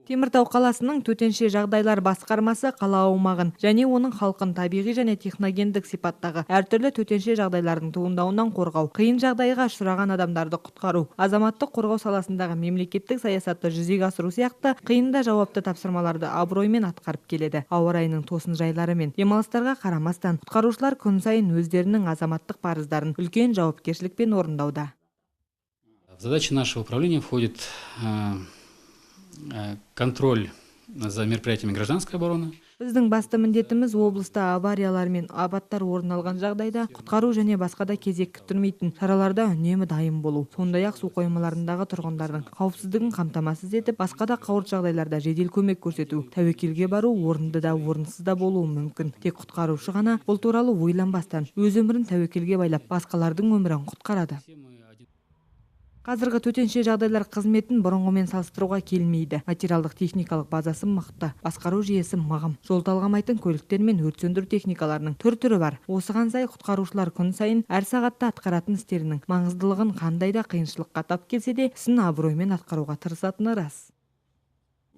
Теміртау қаласының төтенше жағдайлар басқармасы қала аумағын және оның халқын табиғи және техногендік сипаттағы әртүрлі төтенше жағдайлардың туындауынан қорғау, қиын жағдайға ұшыраған адамдарды құтқару, азаматтық қорғау саласындағы мемлекеттік саясатты жүзеге асыру сияқты қиын да жауапты тапсырмаларды абыроймен атқарып келеді. Ауа райының тосын жайлары мен демалыстарға қарамастан құтқарушылар күн сайын өздерінің азаматтық парыздарын үлкен жауапкершілікпен орындауда. В задачи нашего управления входит контроль за мероприятиями гражданской обороны. Біздің басты міндетіміз облыста авариялар мен апаттар орын алған жағдайда құтқару және басқа да кезек күттірмейтін шараларда үнемі дайын болу. Сондай-ақ су қоймаларындағы тұрғындардың қауіпсіздігін қамтамасыз етіп, басқа да қауырт жағдайларда жедел көмек көрсету. Тәуекелге бару орынды да орынсыз да болуы мүмкін. Тек құтқарушы ғана бұл туралы ойланбастан өз өмірін тәуекелге байлап, басқалардың өмірін құтқарады. Қазіргі төтенше жағдайлар қызметін бұрынғымен салыстыруға келмейді. Материалдық техникалық базасы мықты, басқару жүйесі мығым. Жол талғамайтын көліктер мен өрт сөндіру техникаларының түрі бар. Осыған сай құтқарушылар күн сайын әр сағатта атқаратын істерінің маңыздылығын қандай да қиыншылыққа тап келсе де ісін абыроймен атқаруға тырысатыны рас.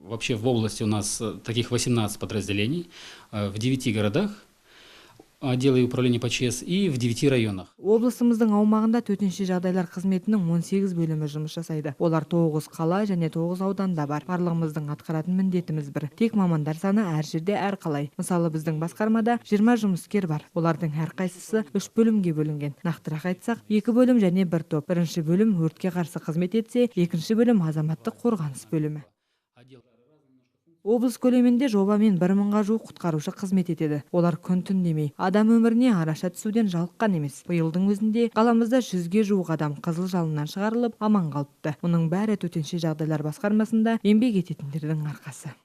Вообще в области у нас таких 18 подразделений в 9 городах. Отделы управления по ЧС и в 9 районах. Облысымыздың аумағында төтенше жағдайлар қызметінің 18 бөлімі жұмыс жасайды. Олар 9 қала және 9 ауданда бар. Барлығымыздың атқаратын міндетіміз бір. Тек мамандар саны әр жерде әр қалай. Мысалы, біздің басқармада 20 жұмыскер бар. Олардың әрқайсысы 3 бөлімге бөлінген. Нақтырақ айтсақ, 2 бөлім және 1 топ. Бірінші бөлім өртке қарсы қызмет етсе, екінші бөлім азаматтық қорғаныс бөлімі. Облыс көлемінде жобамен 1000-ға жуық құтқарушы қызмет етеді. Олар күн-түн демей, адам өміріне араша түсуден жалыққан емес. Биылдың өзінде қаламызда 100-ге жуық адам қызыл жалыннан шығарылып, аман қалыпты. Мұның бәрі төтенше жағдайлар басқармасында еңбек ететіндердің арқасы.